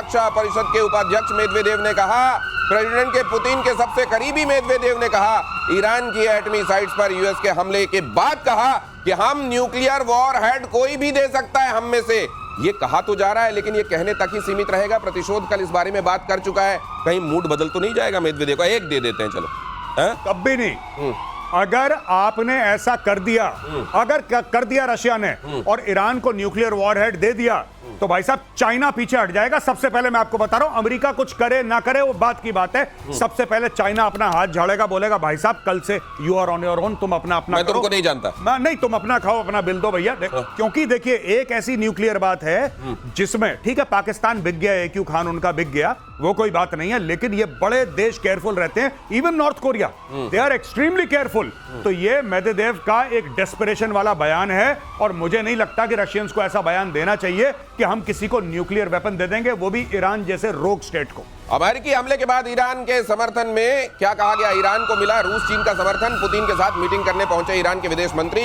सुरक्षा परिषद के उपाध्यक्ष मेदवेदेव ने कहा, प्रेसिडेंट के पुतिन के सबसे करीबी मेदवेदेव ने कहा, ईरान की एटमी साइट्स पर यूएस के हमले के बाद कहा कि हम न्यूक्लियर वॉर हेड कोई भी दे सकता है हम में से। ये कहा तो जा रहा है लेकिन ये कहने तक ही सीमित रहेगा। प्रतिशोध कल इस बारे में बात कर चुका है, कहीं मूड बदल तो नहीं जाएगा मेदवेदेव का? एक दे देते हैं चलो। कभी नहीं। अगर आपने ऐसा कर दिया, अगर कर दिया रशिया ने और ईरान को न्यूक्लियर वॉरहेड दे दिया तो भाई साहब चाइना पीछे हट जाएगा। सबसे पहले मैं आपको बता रहा हूं, अमेरिका कुछ करे ना करे वो बात की बात है, सबसे पहले चाइना अपना हाथ झाड़ेगा, बोलेगा भाई साहब कल से you are on your own, तुम अपना मैं तुमको नहीं जानता। नहीं, तुम अपना खाओ, अपना बिल दो भैया। क्योंकि देखिए एक ऐसी न्यूक्लियर बात है जिसमें ठीक है पाकिस्तान बिक गया, AQ खान उनका बिक गया, वो कोई बात नहीं है, लेकिन ये बड़े देश केयरफुल रहते हैं। Even North Korea, they are extremely careful. तो ये मेदवेदेव का एक डेस्परेशन वाला बयान है और मुझे नहीं लगता कि रशियंस को ऐसा बयान देना चाहिए कि हम किसी को न्यूक्लियर वेपन दे देंगे, वो भी ईरान जैसे रोग स्टेट को। अमेरिकी हमले के बाद ईरान के समर्थन में क्या कहा गया? ईरान को मिला रूस चीन का समर्थन। पुतिन के साथ मीटिंग करने पहुंचे ईरान के विदेश मंत्री।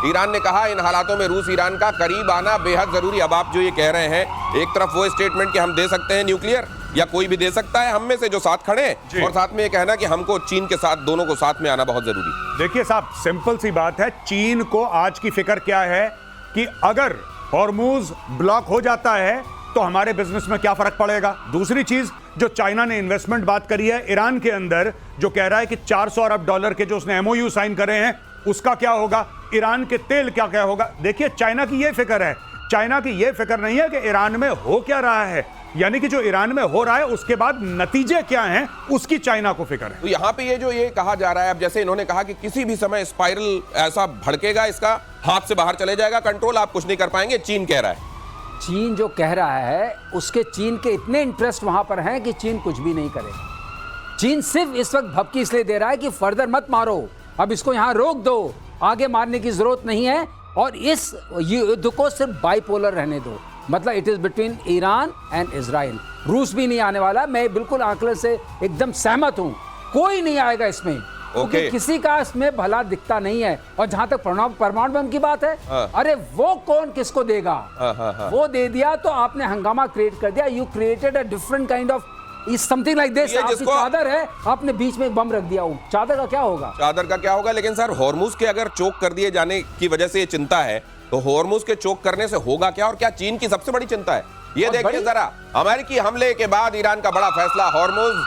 ईरान ने कहा इन हालातों में रूस ईरान का करीब आना बेहद जरूरी। अब आप जो ये कह रहे हैं, एक तरफ वो स्टेटमेंट कि हम दे सकते हैं न्यूक्लियर या कोई भी दे सकता है हम में से जो साथ खड़े हैं, और साथ में ये कहना कि हमको चीन के साथ दोनों को साथ में आना बहुत जरूरी। देखिए साहब, सिंपल सी बात है, चीन को आज की फिक्र क्या है कि अगर हॉर्मूज ब्लॉक हो जाता है तो हमारे बिजनेस में क्या फर्क पड़ेगा। दूसरी चीज, जो चाइना ने इन्वेस्टमेंट बात करी है ईरान के अंदर, जो कह रहा है कि 400 अरब डॉलर के जो उसने MOU साइन करे हैं, उसका क्या होगा? ईरान के तेल क्या क्या होगा? देखिए चाइना की ये फिक्र है, चाइना की ये फिक्र नहीं है कि ईरान में हो क्या रहा है, यानी कि जो ईरान में हो रहा है उसके बाद नतीजे क्या हैं, उसकी चाइना को फिक्र है। तो यहाँ पे ये कहा जा रहा है, अब जैसे इन्होंने कहा कि किसी भी समय स्पाइरल ऐसा भड़केगा, इसका हाथ से बाहर चले जाएगा कंट्रोल, आप कुछ नहीं कर पाएंगे, चीन कह रहा है। चीन जो कह रहा है उसके चीन के इतने इंटरेस्ट वहां पर हैं कि चीन कुछ भी नहीं करेगा। चीन सिर्फ इस वक्त धमकी इसलिए दे रहा है कि फर्दर मत मारो, अब इसको यहां रोक दो, आगे मारने की जरूरत नहीं है, और इस युद्ध को सिर्फ बाइपोलर रहने दो। मतलब it is between Iran and Israel. रूस भी नहीं आने वाला, मैं बिल्कुल आंकड़े से एकदम सहमत हूं, कोई नहीं आएगा इसमें, क्योंकि किसी का इसमें भला दिखता नहीं है। और जहां तक परमाणु बम की बात है, अरे वो कौन किसको देगा? वो दे दिया तो आपने हंगामा क्रिएट कर दिया, you created a different kind of something like this. आपकी चादर है, आपने बीच में बम रख दिया, चादर का क्या होगा? चादर का क्या होगा? लेकिन सर हॉर्मुज के अगर चोक कर दिए जाने की वजह से ये चिंता है, तो हॉर्मुज के चोक करने से होगा क्या, और क्या चीन की सबसे बड़ी चिंता है? ये देखिए जरा, अमेरिकी हमले के बाद ईरान का बड़ा फैसला, हॉर्मुज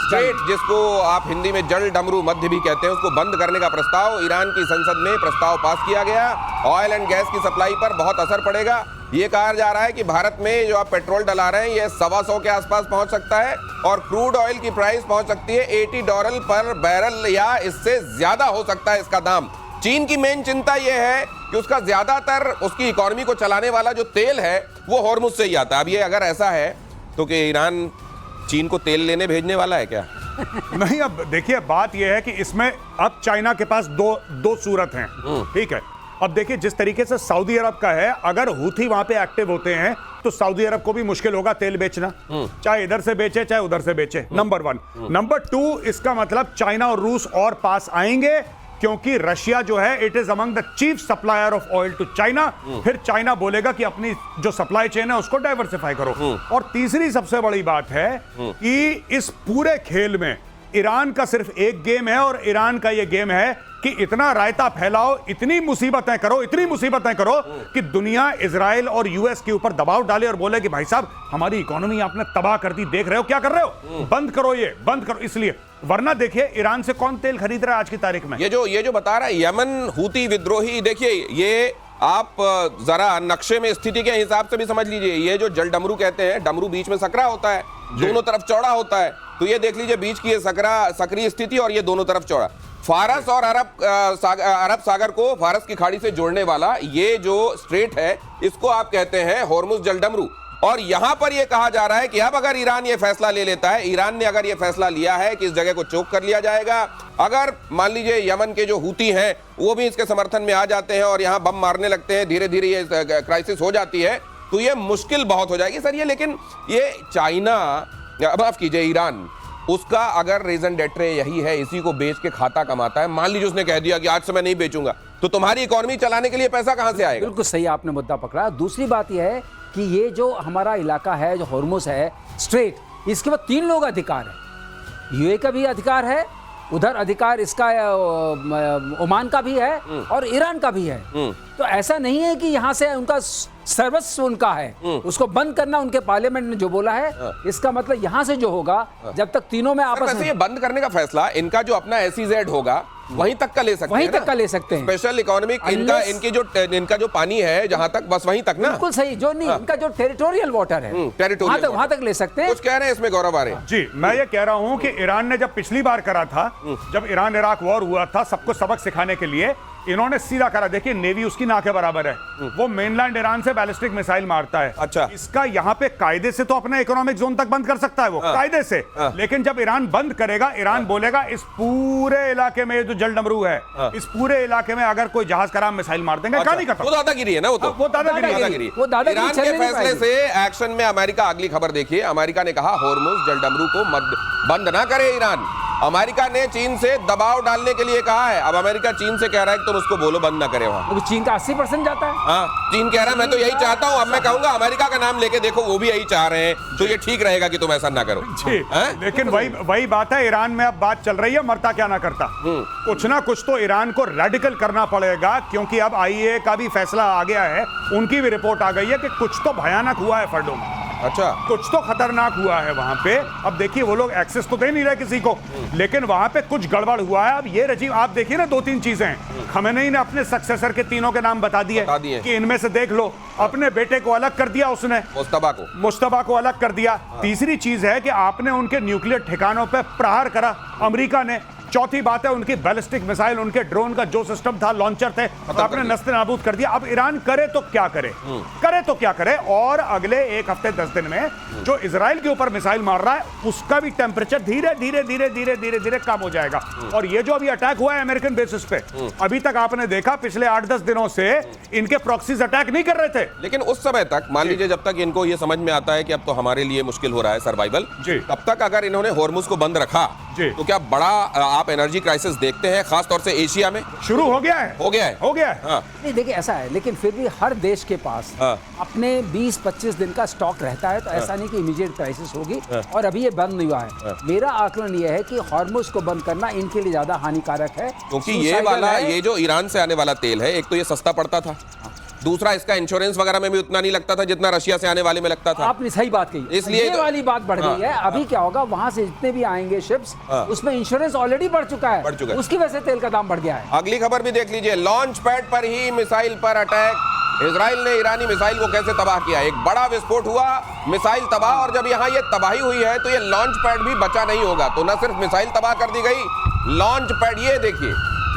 स्ट्रेट, जिसको आप हिंदी में जल डमरू मध्य भी कहते हैं, उसको बंद करने का प्रस्ताव ईरान की संसद में प्रस्ताव पास किया गया। ऑयल एंड गैस की सप्लाई पर बहुत असर पड़ेगा। ये कहा जा रहा है कि भारत में जो आप पेट्रोल डला रहे हैं, ये $125 के आसपास पहुंच सकता है, और क्रूड ऑयल की प्राइस पहुंच सकती है $80 पर बैरल, या इससे ज्यादा हो सकता है इसका दाम। चीन की मेन चिंता यह है कि उसका ज्यादातर उसकी इकोनॉमी को चलाने वाला जो तेल है वो हॉर्मुज से ही आता है। अब ये अगर ऐसा है तो कि ईरान चीन को तेल लेने भेजने वाला है क्या? नहीं, अब देखिए बात यह है कि इसमें अब चाइना के पास दो सूरत हैं, ठीक है। अब देखिए जिस तरीके से सऊदी अरब का है, अगर हूथी वहां पे एक्टिव होते हैं तो सऊदी अरब को भी मुश्किल होगा तेल बेचना, चाहे इधर से बेचे चाहे उधर से बेचे, नंबर 1। नंबर 2, इसका मतलब चाइना और रूस और पास आएंगे, क्योंकि रशिया जो है it is among the chief supplier of oil to China. फिर चाइना बोलेगा कि अपनी जो सप्लाई चेन है उसको डाइवर्सिफाई करो। और तीसरी सबसे बड़ी बात है कि इस पूरे खेल में ईरान का सिर्फ एक गेम है, और ईरान का यह गेम है कि इतना रायता फैलाओ, इतनी मुसीबतें करो कि दुनिया इजराइल और यूएस के ऊपर दबाव डाले और बोले कि भाई साहब हमारी इकोनॉमी आपने तबाह कर दी, देख रहे हो क्या कर रहे हो, बंद करो, ये बंद करो। इसलिए वरना देखिए ईरान से कौन तेल खरीद रहा है आज की तारीख में? ये जो बता रहा है यमन हूती विद्रोही, देखिए ये आप जरा नक्शे में स्थिति के हिसाब से भी समझ लीजिए। ये जो जल डमरू कहते हैं, डमरू बीच में सकरा होता है, दोनों तरफ चौड़ा होता है, तो ये देख लीजिए बीच की ये सक्रिय स्थिति और ये दोनों तरफ चौड़ा। फारस और अरब सागर को फारस की खाड़ी से जोड़ने वाला ये जो स्ट्रेट है, इसको आप कहते हैं हॉर्मुज जल डमरू। और यहां पर यह कहा जा रहा है कि अब अगर ईरान ये फैसला ले लेता है, ईरान ने अगर ये फैसला लिया है कि इस जगह को चोक कर लिया जाएगा, अगर मान लीजिए यमन के जो हूती हैं वो भी इसके समर्थन में आ जाते हैं और यहां बम मारने लगते हैं, धीरे धीरे ये क्राइसिस हो जाती है, तो ये मुश्किल बहुत हो जाएगी सर। ये लेकिन ये चाइना, माफ कीजिए ईरान, उसका अगर रीजन डेट्रे यही है, इसी को बेच के खाता कमाता है, मान लीजिए उसने कह दिया कि आज से मैं नहीं बेचूंगा, तो तुम्हारी इकोनॉमी चलाने के लिए पैसा कहां से आएगा? बिल्कुल सही आपने मुद्दा पकड़ा। दूसरी बात यह है कि ये जो हमारा इलाका है, जो हॉर्मुज़ है स्ट्रेट, इसके बाद 3 लोग अधिकार है। यूए का भी अधिकार है, उधर अधिकार इसका ओमान का भी है और ईरान का भी है। तो ऐसा नहीं है कि यहाँ से उनका सर्वस्व उनका है, उसको बंद करना उनके पार्लियामेंट ने जो बोला है, इसका मतलब यहाँ से जो होगा, जब तक तीनों में आपस में ये बंद करने का फैसला इनका जो अपना SEZ होगा वहीं तक का ले सकते हैं, वहीं तक का ले सकते हैं। स्पेशल इकोनॉमिक इनका जो पानी है जहां तक, बस वहीं तक ना। बिल्कुल सही, जो नहीं इनका जो टेरिटोरियल वाटर है वहां तक ले सकते हैं। कुछ कह रहे हैं इसमें गौरव आ रहे हैं जी। मैं ये कह रहा हूं कि ईरान ने जब पिछली बार करा था, जब ईरान इराक वॉर हुआ था, सबको सबक सिखाने के लिए इन्होंने सीधा करा। देखिए नेवी उसकी ना के बराबर है, वो मेनलैंड ईरान से बैलिस्टिक मिसाइल मारता है। अच्छा। इसका यहाँ पे कायदे से तो अपना इकोनॉमिक जोन तक बंद कर सकता है वो, कायदे से। लेकिन जब ईरान बंद करेगा, ईरान बोलेगा इस पूरे इलाके में जो जल डमरू है, इस पूरे इलाके में अगर कोई जहाज का मिसाइल मार देंगे, क्या नहीं करता। वो दादागिरी है ना, वो दादागिरी। ईरान के फैसले से एक्शन में अमेरिका, अगली खबर देखिए, अमेरिका ने कहा हॉर्मुज़ जल डमरू को बंद ना करे ईरान। अमेरिका ने चीन से दबाव डालने के लिए कहा है। अब अमेरिका चीन से कह रहा है कि तुम उसको बोलो बंद ना करे वहां। चीन का 80% जाता है। हाँ, चीन कह रहा है मैं तो यही चाहता हूं। अब मैं कहूंगा अमेरिका का नाम लेके देखो, वो भी यही चाह रहे हैं, तो ये ठीक रहेगा कि तुम ऐसा ना करो। लेकिन वही बात है, ईरान में अब बात चल रही है, मरता क्या ना करता। कुछ ना कुछ तो ईरान को रेडिकल करना पड़ेगा, क्योंकि अब IAEA का भी फैसला आ गया है, उनकी भी रिपोर्ट आ गई है कि कुछ तो भयानक हुआ है फर्डो में। अच्छा, कुछ तो खतरनाक हुआ है वहां पे। अब देखिए वो लोग एक्सेस तो दे नहीं रहे किसी को, लेकिन वहां पे कुछ गड़बड़ हुआ है। अब ये रजीव, आप देखिए ना, 2-3 चीजें खमेनेई ने अपने सक्सेसर के तीनों के नाम बता दिए कि इनमें से देख लो। अपने बेटे को अलग कर दिया उसने, मुश्तबा को अलग कर दिया। तीसरी चीज है कि आपने उनके न्यूक्लियर ठिकानों पे प्रहार करा, अमेरिका ने। चौथी बात है उनकी बैलिस्टिक मिसाइल, उनके ड्रोन का जो सिस्टम था, लॉन्चर थे, आपने नस्ते नाबूद कर दिया। अब ईरान करे तो क्या करे, और अगले 1 हफ्ते 10 दिन में जो इजराइल के ऊपर मिसाइल मार रहा है, उसका भी टेम्परेचर धीरे धीरे कम हो जाएगा। और ये जो अभी अटैक हुआ है अमेरिकन बेसिस पे, अभी तक आपने देखा पिछले 8-10 दिनों से इनके प्रॉक्सीज अटैक नहीं कर रहे थे। लेकिन उस समय तक, मान लीजिए जब तक इनको ये समझ में आता है कि अब तो हमारे लिए मुश्किल हो रहा है सर्वाइवल, तब तक अगर इन्होंने हॉर्मुज़ को बंद रखा तो क्या बड़ा आप एनर्जी क्राइसिस देखते हैं, खास तौर से एशिया में? शुरू हो गया है। हाँ। नहीं देखिए ऐसा है, लेकिन फिर भी हर देश के पास अपने 20-25 दिन का स्टॉक रहता है, तो ऐसा नहीं कि इमीडिएट क्राइसिस होगी। और अभी ये बंद नहीं हुआ है। मेरा आकलन ये है कि हॉर्मुज़ को बंद करना इनके लिए ज्यादा हानिकारक है, क्योंकि ये जो ईरान से आने वाला तेल है, एक तो ये सस्ता पड़ता था, दूसरा इसका इंश्योरेंस वगैरह में भी उतना नहीं लगता था जितना रशिया से आने वाले में लगता था। आपने सही बात कही, इसलिए ये वाली बात बढ़ गई है। अभी क्या होगा, वहां से जितने भी आएंगे शिप्स, उसमें इंश्योरेंस ऑलरेडी बढ़ चुका है, उसकी वजह से तेल का दाम बढ़ गया है। अगली खबर भी देख लीजिए, लॉन्च पैड पर ही मिसाइल पर अटैक। इजराइल ने ईरानी मिसाइल को कैसे तबाह किया। एक बड़ा विस्फोट हुआ, मिसाइल तबाह, और जब यहाँ ये तबाही हुई है तो ये लॉन्च पैड भी बचा नहीं होगा। तो न सिर्फ मिसाइल तबाह कर दी गई, लॉन्च पैड, ये देखिए,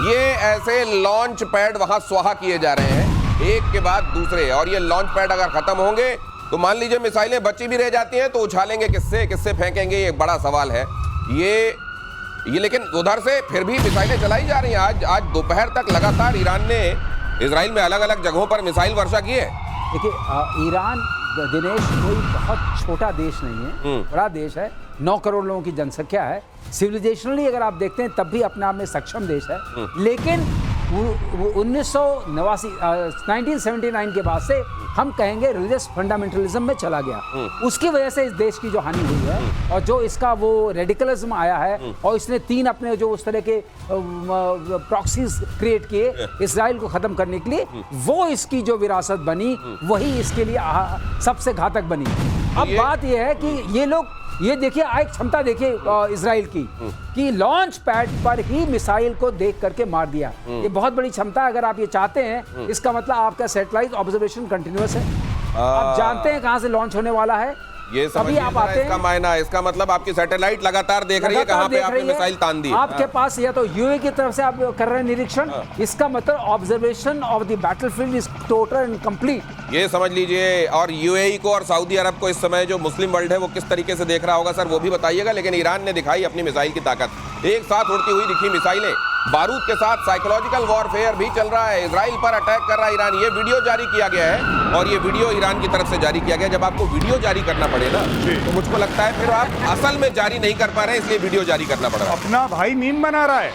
ये ऐसे लॉन्च पैड वहां स्वाहा किए जा रहे हैं एक के बाद दूसरे। और ये लॉन्च पैड अगर खत्म होंगे तो मान लीजिए मिसाइलें बची भी रह जाती हैं तो उछालेंगे किससे फेंकेंगे, ये बड़ा सवाल है। ये लेकिन उधर से फिर भी मिसाइलें चलाई जा रही हैं। आज दोपहर तक लगातार ईरान ने इजराइल में अलग अलग जगहों पर मिसाइल वर्षा की है। देखिए ईरान, दिनेश, कोई बहुत छोटा देश नहीं है, बड़ा देश है, 9 करोड़ लोगों की जनसंख्या है। सिविलाइजेशनली अगर आप देखते हैं तब भी अपने आप में सक्षम देश है। लेकिन 1979 के बाद से हम कहेंगे रिलीजियस फंडामेंटलिज्म में चला गया। उसकी वजह से इस देश की जो हानि हुई है, और जो इसका वो रेडिकलिज्म आया है, और इसने 3 अपने जो उस तरह के प्रॉक्सीज क्रिएट किए इजराइल को खत्म करने के लिए, वो इसकी जो विरासत बनी वही इसके लिए सबसे घातक बनी। अब बात यह है कि ये लोग, ये देखिए एक क्षमता देखिए इजराइल की, कि लॉन्च पैड पर ही मिसाइल को देख करके मार दिया। ये बहुत बड़ी क्षमता है। अगर आप ये चाहते हैं, इसका मतलब आपका सैटेलाइट ऑब्जर्वेशन कंटिन्यूअस है, आप जानते हैं कहां से लॉन्च होने वाला है। ये समझिए आप आते हैं, इसका मायना, इसका मतलब आपकी सैटेलाइट लगातार देख रही है कहां पे आपने मिसाइल तान दी। आपके पास या तो यूए की तरफ से आप कर रहे हैं निरीक्षण, इसका मतलब observation of the battlefield is total and complete. ये समझ लीजिए। और यूएई को और सऊदी अरब को इस समय जो मुस्लिम वर्ल्ड है वो किस तरीके से देख रहा होगा सर, वो भी बताइएगा। लेकिन ईरान ने दिखाई अपनी मिसाइल की ताकत, एक साथ उड़ती हुई दिखी मिसाइलें, बारूद के साथ साइकोलॉजिकल वॉरफेयर भी चल रहा है। इजराइल पर अटैक कर रहा है ईरान। ये वीडियो जारी किया गया है, और ये वीडियो ईरान की तरफ से जारी किया गया। जब आपको वीडियो जारी करना पड़े ना, तो मुझको लगता है फिर आप असल में जारी नहीं कर पा रहे हैं, इसलिए वीडियो जारी करना पड़ रहा है। अपना भाई मीम बना रहा है।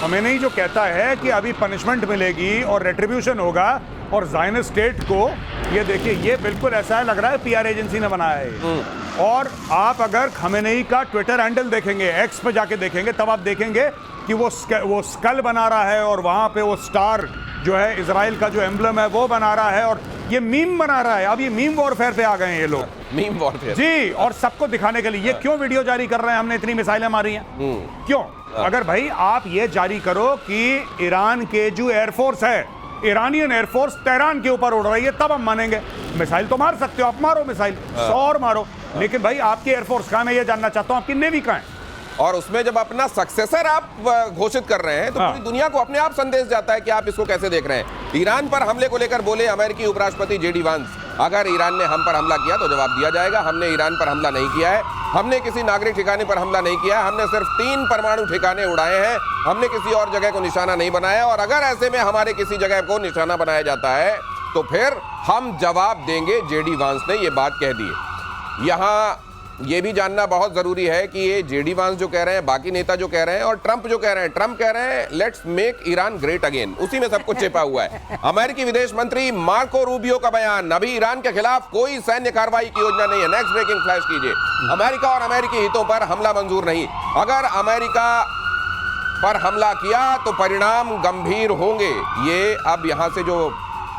हमें नहीं जो कहता है कि अभी पनिशमेंट मिलेगी और रेट्रिब्यूशन होगा, और ज़ायनिस्ट स्टेट को, ये देखिए, ये बिल्कुल ऐसा है, लग रहा है पीआर एजेंसी ने बनाया है ये। और आप अगर खमेनेई का ट्विटर हैंडल देखेंगे, एक्स पे जाके देखेंगे, तब आप देखेंगे कि वो स्कल बना रहा है और वहां पे वो स्टार जो है इजराइल का जो एम्बलम है वो बना रहा है और ये मीम बना रहा है। अब ये मीम वॉरफेयर पे आ गए हैं ये लोग, मीम वॉरफेयर जी, और सबको दिखाने के लिए। ये क्यों वीडियो जारी कर रहे हैं, हमने इतनी मिसाइलें मारी हैं, क्यों? अगर भाई आप ये जारी करो कि ईरान के जो एयरफोर्स है, ईरानियन एयरफोर्स तेहरान के ऊपर उड़ रही है, तब हम मानेंगे। मिसाइल तो मार सकते हो आप, मारो मिसाइल, 100 और मारो, लेकिन भाई आपकी एयरफोर्स कहां है, मैं ये जानना चाहता हूं, आपकी नेवी कहां है? और उसमें जब अपना सक्सेसर आप घोषित कर रहे हैं तो पूरी दुनिया को अपने आप संदेश जाता है कि आप इसको कैसे देख रहे हैं। ईरान पर हमले को लेकर बोले अमेरिकी उपराष्ट्रपति जेडी वांस, अगर ईरान ने हम पर हमला किया तो जवाब दिया जाएगा। हमने ईरान पर हमला नहीं किया है, हमने किसी नागरिक ठिकाने पर हमला नहीं किया है, हमने सिर्फ 3 परमाणु ठिकाने उड़ाए हैं, हमने किसी और जगह को निशाना नहीं बनाया। और अगर ऐसे में हमारे किसी जगह को निशाना बनाया जाता है तो फिर हम जवाब देंगे, जेडी वांस ने ये बात कह दी है। यहाँ ये भी जानना बहुत जरूरी है कि ये जेडी वांस जो कह रहे हैं, बाकी नेता जो कह रहे हैं और ट्रंप जो कह रहे हैं, ट्रंप कह रहे हैं let's make Iran great again, उसी में सब कुछ छिपा हुआ है। अमेरिकी विदेश मंत्री मार्को रूबियो का बयान, अभी ईरान के खिलाफ कोई सैन्य कार्रवाई की योजना नहीं है। नेक्स्ट ब्रेकिंग फ्लैश कीजिए। अमेरिका और अमेरिकी हितों पर हमला मंजूर नहीं, अगर अमेरिका पर हमला किया तो परिणाम गंभीर होंगे। ये अब यहां से जो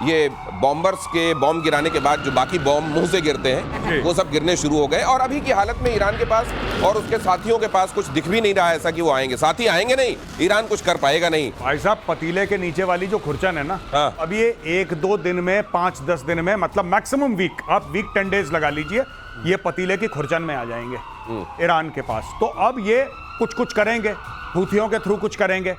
ये बॉम्बर्स के बॉम्ब गिराने के बाद जो बाकी बॉम्ब मुंह से गिरते हैं वो सब गिरने शुरू हो गए और अभी की हालत में ईरान के पास और उसके साथियों के पास कुछ दिख भी नहीं रहा है ऐसा कि वो आएंगे। साथी आएंगे नहीं, ईरान कुछ कर पाएगा नहीं। भाई साहब, पतीले के नीचे वाली जो खुरचन है ना, हाँ। अब ये 1-2 दिन में, 5-10 दिन में, मतलब मैक्सिमम वीक, आप वीक 10 डेज लगा लीजिए, ये पतीले की खुरचन में आ जाएंगे ईरान के पास। तो अब ये कुछ करेंगे, हूथियों के थ्रू कुछ करेंगे,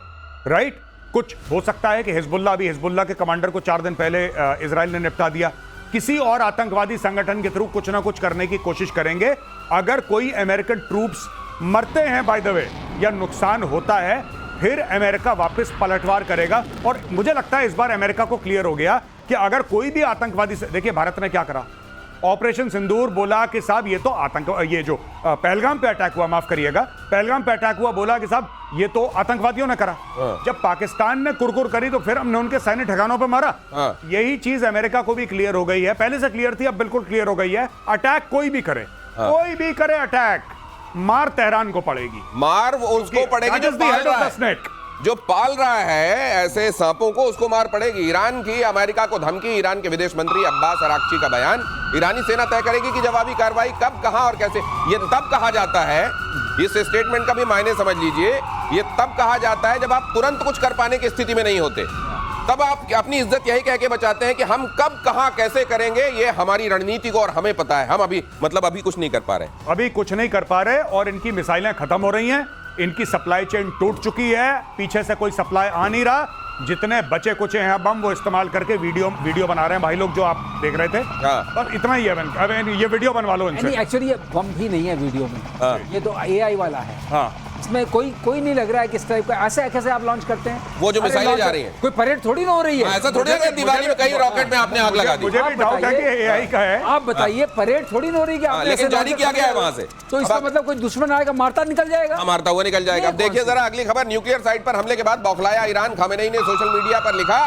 राइट? कुछ हो सकता है कि हिजबुल्लाह, अभी हिजबुल्लाह के कमांडर को 4 दिन पहले इजराइल ने निपटा दिया, किसी और आतंकवादी संगठन के थ्रू कुछ ना कुछ करने की कोशिश करेंगे। अगर कोई अमेरिकन ट्रूप्स मरते हैं बाय द वे या नुकसान होता है, फिर अमेरिका वापस पलटवार करेगा। और मुझे लगता है इस बार अमेरिका को क्लियर हो गया कि अगर कोई भी आतंकवादी, देखिए भारत ने क्या करा, ऑपरेशन सिंदूर बोला कि साहब ये तो आतंक, ये जो पहलगाम पे अटैक हुआ, माफ करिएगा, पहलगाम पे अटैक हुआ, बोला कि साहब ये तो आतंकवादियों ने करा। जब पाकिस्तान ने कुरकुर करी तो फिर हमने उनके सैन्य ठिकानों पे मारा। यही चीज अमेरिका को भी क्लियर हो गई है, पहले से क्लियर थी, अब बिल्कुल क्लियर हो गई है। अटैक कोई भी करे, कोई भी करे अटैक, मार तेहरान को पड़ेगी, मार उसको पड़ेगी जो पाल रहा है, जो पाल रहा है ऐसे सांपों को, उसको मार पड़ेगी। ईरान की अमेरिका को धमकी, ईरान के विदेश मंत्री अब्बास अराक्ची का बयान, ईरानी सेना तय करेगी कि जवाबी कार्रवाई कब, कहां और कैसे। ये तब कहा जाता है, इस स्टेटमेंट का भी मायने समझ लीजिए, ये तब कहा जाता है जब आप तुरंत कुछ कर पाने की स्थिति में नहीं होते, तब आप अपनी इज्जत यही कह के बचाते हैं कि हम कब, कहां, कैसे करेंगे, ये हमारी रणनीति को और हमें पता है। हम अभी अभी कुछ नहीं कर पा रहे, अभी कुछ नहीं कर पा रहे, और इनकी मिसाइलें खत्म हो रही हैं, इनकी सप्लाई चेन टूट चुकी है, पीछे से कोई सप्लाई आ नहीं रहा। जितने बचे कुचे हैं बम, वो इस्तेमाल करके वीडियो बना रहे हैं भाई लोग, जो आप देख रहे थे। और इतना ही है, अब ये वीडियो बनवा लो इनसे। एक्चुअली ये बम भी नहीं है वीडियो में, ये तो AI वाला है। हाँ, इसमें कोई नहीं लग रहा है किस टाइप का, ऐसे कैसे आप लॉन्च करते हैं? वो जो मिसाइलें जा रही हैं, कोई परेड थोड़ी ना हो रही है, ऐसा थोड़ी है दिवाली में कई रॉकेट में आपने आग लगा दी। मुझे भी डाउट है कि AI का है। आप बताइए, परेड थोड़ी ना हो रही है, लेकिन जारी किया गया है वहां से, तो इसका मतलब कोई दुश्मन आएगा, मारता निकल जाएगा, मारता हुआ निकल जाएगा। अब देखिए जरा अगली खबर, न्यूक्लियर साइट पर हमले के बाद बौखलाया ईरान, खमेनेई ने सोशल मीडिया पर लिखा,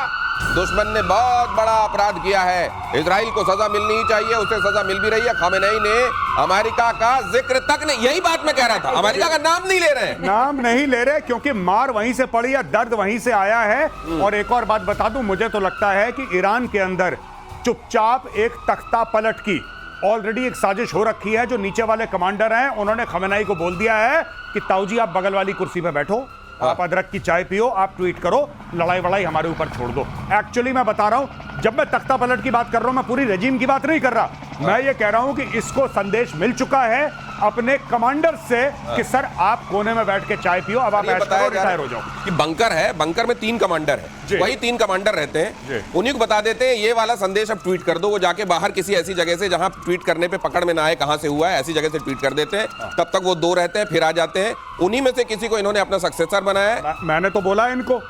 दुश्मन ने बहुत बड़ा अपराध किया है, इजराइल को सजा मिलनी ही चाहिए, उसे सजा मिल भी रही है। खमेनेई ने अमेरिका का जिक्र तक नहीं, यही बात मैं कह रहा था, अमेरिका का नाम नहीं ले रहे हैं, नाम नहीं ले रहे, क्योंकि मार वहीं से पड़ी है, दर्द वहीं से आया है। और एक और बात बता दूं, मुझे तो लगता है कि ईरान के अंदर चुपचाप एक तख्ता पलट की ऑलरेडी एक साजिश हो रखी है। जो नीचे वाले कमांडर हैं, उन्होंने खमेनेई को बोल दिया है कि ताऊजी आप बगल वाली कुर्सी पे बैठो, आप अदरक की चाय पियो, आप ट्वीट करो, लड़ाई वड़ाई हमारे ऊपर छोड़ दो। एक्चुअली मैं बता रहा हूं, जब मैं तख्ता पलट की बात कर रहा हूं, मैं पूरी रेजिम की बात नहीं कर रहा, मैं ये कह रहा हूं कि इसको संदेश मिल चुका है अपने कमांडर से कि सर आप कोने में बैठ के चाय पियो, अब आप ऐश करो, रिटायर हो जाओ। कि बंकर है, बंकर में 3 कमांडर है, वही 3 कमांडर रहते हैं, उन्हीं को बता देते हैं ये वाला संदेश अब ट्वीट कर दो, वो जाके बाहर किसी ऐसी जगह से जहां ट्वीट करने पे पकड़ में ना आए, कहां से हुआ है, ऐसी जगह से ट्वीट कर देते हैं। तब तक वो 2 रहते हैं, फिर आ जाते हैं, उन्हीं में से किसी को इन्होंने अपना सक्सेसर बनाया है। मैंने तो बोला इनको,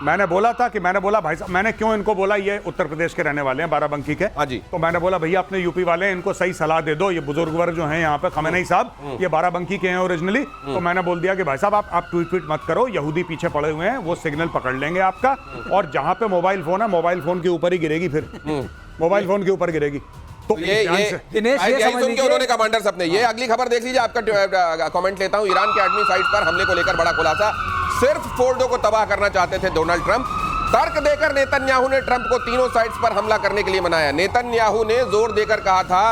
मैंने बोला था कि, मैंने बोला भाई साहब, मैंने क्यों इनको बोला, ये उत्तर प्रदेश के रहने वाले हैं, बाराबंकी के। हाँ जी। तो मैंने बोला भैया अपने यूपी वाले, इनको सही सलाह दे दो, ये बुजुर्ग वर्ग जो हैं यहाँ पे, खमेनेई साहब साहब ये बाराबंकी के हैं ओरिजिनली, तो मैंने बोल दिया कि भाई साहब आप ट्वीट मत करो, यहूदी पीछे पड़े हुए हैं, वो सिग्नल पकड़ लेंगे आपका, और जहां पे मोबाइल फोन है मोबाइल फोन के ऊपर ही गिरेगी, फिर मोबाइल फोन के ऊपर गिरेगी। तो दिनेश, ये समझ लीजिए उन्होंने कमांडर्स अपने। ये अगली खबर देख लीजिए, आपका कमेंट लेता हूं। ईरान के एटमी साइट पर हमले को लेकर बड़ा खुलासा, सिर्फ फोर्डो को तबाह करना चाहते थे डोनाल्ड ट्रंप। तर्क देकर नेतन्याहू ने ट्रंप को तीनों साइट्स पर हमला करने के लिए मनाया। नेतन्याहू ने जोर देकर कहा था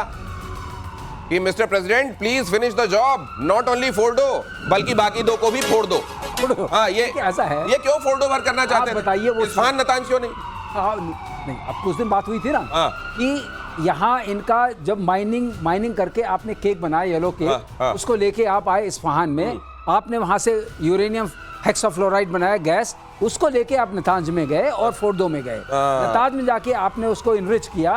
कि mister president please finish the job, not only Fordow बल्कि बाकी दो को भी फोड़ दो। हाँ, ये ऐसा है, ये क्यों फोर्डो भर करना चाहते थे? बताइए, वो इस्फहान नतांज क्यों नहीं? नहीं, अब कुछ दिन बात हुई थी ना कि यहाँ इनका जब माइनिंग करके आपने केक बनाया, येलो केक, उसको लेके आप आए इस्फहान में, आपने वहां से यूरेनियम हेक्साफ्लोराइड बनाया गैस, उसको लेके आप नतांज में गए और फोर्डो में गए। नतांज में जाके आपने उसको इनरिच किया,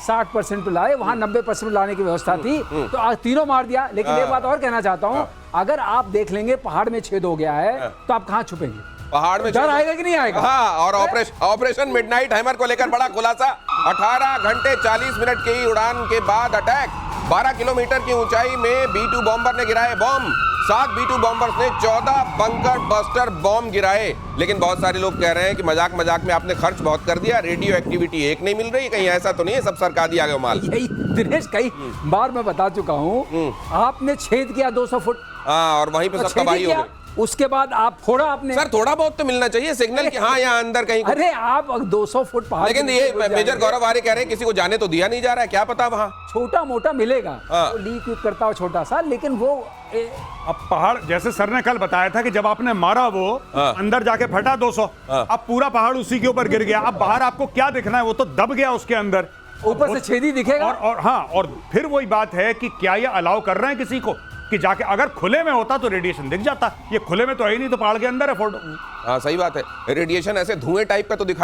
60% पे लाए, वहां 90% लाने की व्यवस्था थी, तो आज तीनों मार दिया। लेकिन एक बात और कहना चाहता हूं, अगर आप देख लेंगे पहाड़ में छेद हो गया है तो आप कहां छुपेंगे? पहाड़ में डर आएगा कि नहीं आएगा? हाँ, और ऑपरेशन मिडनाइट हैमर को लेकर बड़ा खुलासा। 18 घंटे 40 मिनट की उड़ान के बाद अटैक। 12 किलोमीटर की ऊंचाई में B-2 बॉम्बर ने गिराए बॉम्ब। 7 B-2 बॉम्बर्स ने 14 बंकर बस्टर बॉम्ब गिराए। लेकिन बहुत सारे लोग कह रहे हैं कि मजाक में आपने खर्च बहुत कर दिया, रेडियो एक्टिविटी एक नहीं मिल रही। कहीं ऐसा तो नहीं है सब सरकार दिया गया माल? यही दिनेश कई बार मैं बता चुका हूँ, आपने छेद किया 200 फुट, हाँ, और वहीं पे सब तबाही हो गई। उसके बाद आप फोड़ा आपने। सर थोड़ा बहुत तो मिलना चाहिए सिग्नल कि हाँ यहाँ अंदर कहीं। अरे आप 200 फुट पहाड़, लेकिन ये मेजर गौरव आर्य कह रहे हैं किसी को जाने तो दिया नहीं जा रहा है, क्या पता वहाँ छोटा मोटा मिलेगा, तो लीक करता हो छोटा सा, लेकिन वो अब पहाड़, जैसे सर ने कल बताया था कि जब आपने मारा वो अंदर जाके फटा 200, अब पूरा पहाड़ उसी के ऊपर गिर गया। अब बाहर आपको क्या दिखना है, वो तो दब गया उसके अंदर, ऊपर से छेद ही दिखेगा। और हाँ, और फिर वही बात है कि क्या ये अलाउ कर रहे हैं किसी को कि जाके, अगर खुले में होता तो रेडिएशन दिख जाता, ये खुले में तो है ही नहीं, तो पहाड़ के अंदर है फोटो। हाँ सही बात है, रेडिएशन ऐसे धुएं टाइप का तो दिखा